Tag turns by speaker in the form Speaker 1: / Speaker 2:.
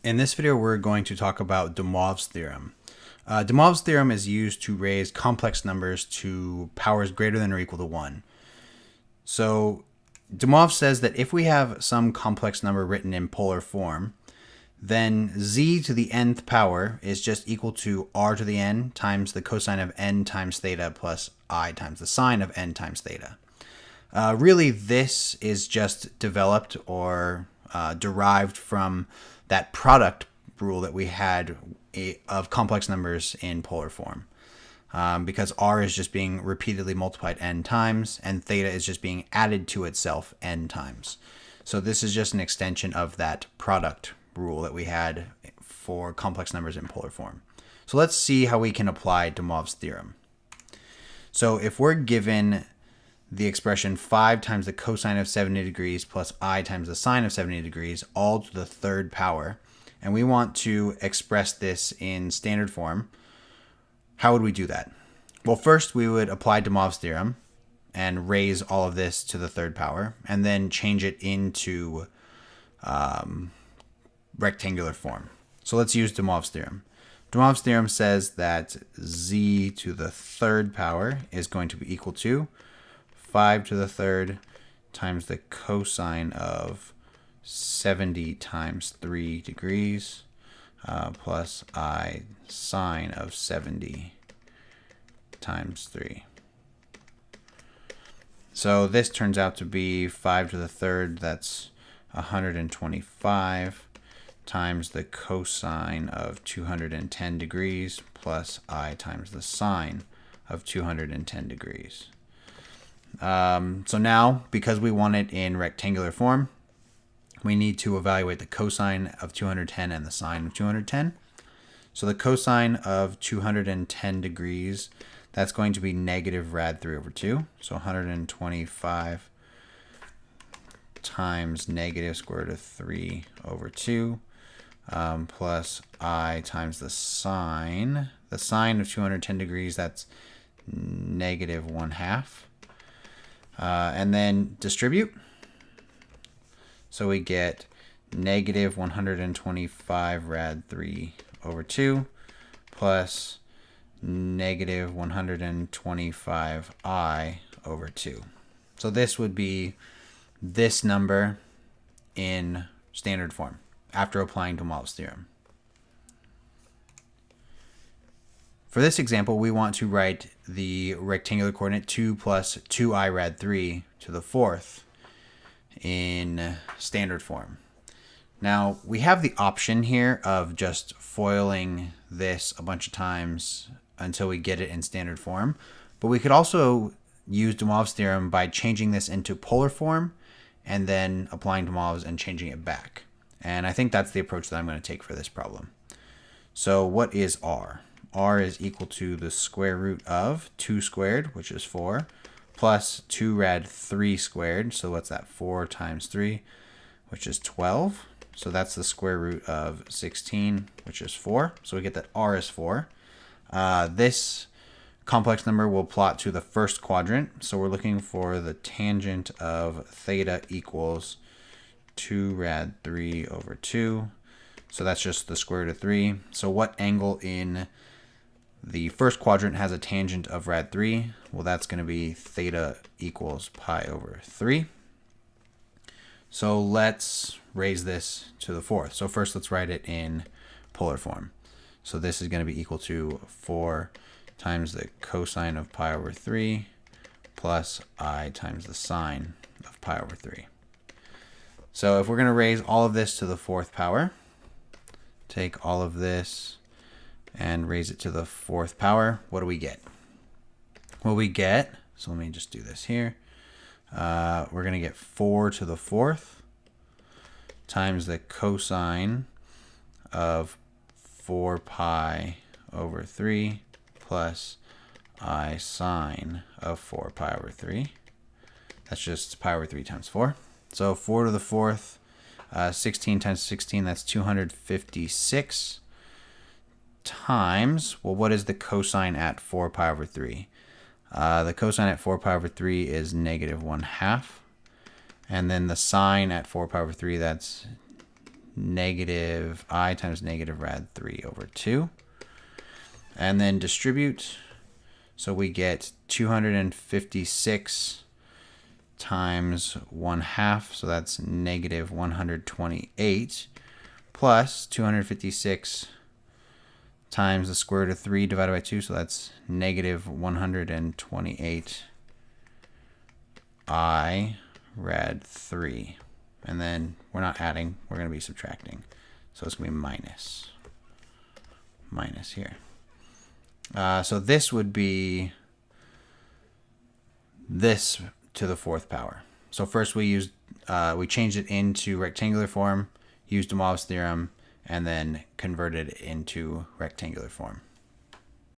Speaker 1: In this video, we're going to talk about de Moivre's theorem. De Moivre's theorem is used to raise complex numbers to powers greater than or equal to 1. So de Moivre says that if we have some complex number written in polar form, then z to the nth power is just equal to r to the n times the cosine of n times theta plus I times the sine of n times theta. Really, this is just developed or derived from that product rule that we had of complex numbers in polar form. Because r is just being repeatedly multiplied n times, and theta is just being added to itself n times. So this is just an extension of that product rule that we had for complex numbers in polar form. So let's see how we can apply de Moivre's theorem. So if we're given the expression 5 times the cosine of 70 degrees plus I times the sine of 70 degrees, all to the third power, and we want to express this in standard form, how would we do that? Well, first we would apply de Moivre's theorem and raise all of this to the third power, and then change it into rectangular form. So let's use de Moivre's theorem. De Moivre's theorem says that z to the third power is going to be equal to 5 to the third times the cosine of 70 times 3 degrees plus I sine of 70 times 3. So this turns out to be 5 to the third, that's 125 times the cosine of 210 degrees plus I times the sine of 210 degrees. So now, because we want it in rectangular form, we need to evaluate the cosine of 210 and the sine of 210. So the cosine of 210 degrees, that's going to be negative rad 3 over 2. So 125 times negative square root of 3 over 2 plus I times the sine. The sine of 210 degrees, that's negative 1/2. And then distribute. So we get negative 125 rad 3 over 2 plus negative 125 I over 2. So this would be this number in standard form after applying de Moivre's theorem. For this example, we want to write the rectangular coordinate 2 plus 2i rad 3 to the fourth in standard form. Now, we have the option here of just foiling this a bunch of times until we get it in standard form, but we could also use de Moivre's theorem by changing this into polar form and then applying de Moivre's and changing it back. And I think that's the approach that I'm going to take for this problem. So what is r? R is equal to the square root of 2 squared, which is 4, plus 2 rad 3 squared. So what's that? 4 times 3, which is 12. So that's the square root of 16, which is 4. So we get that r is 4. This complex number will plot to the first quadrant. So we're looking for the tangent of theta equals 2 rad 3 over 2. So that's just the square root of 3. So what angle in the first quadrant has a tangent of rad 3? Well, that's going to be theta equals pi over 3. So let's raise this to the fourth. So first let's write it in polar form. So this is going to be equal to 4 times the cosine of pi over 3 plus I times the sine of pi over 3. So if we're going to raise all of this to the fourth power, take all of this and raise it to the fourth power, what do we get? Well, we get, so let me just do this here. We're going to get 4 to the fourth times the cosine of 4 pi over 3 plus I sine of 4 pi over 3. That's just pi over 3 times 4. So 4 to the fourth, 16 times 16, that's 256 times, well, what is the cosine at 4 pi over 3? The cosine at 4 pi over 3 is negative 1/2. And then the sine at 4 pi over 3, that's negative I times negative rad 3 over 2. And then distribute. So we get 256 times 1/2, so that's negative 128, plus 256 times the square root of 3 divided by 2, so that's negative 128 I rad 3. And then we're not adding, we're going to be subtracting. So it's going to be minus here. So this would be this to the 4th power. So first we changed it into rectangular form, used de Moivre's theorem, and then converted it into rectangular form.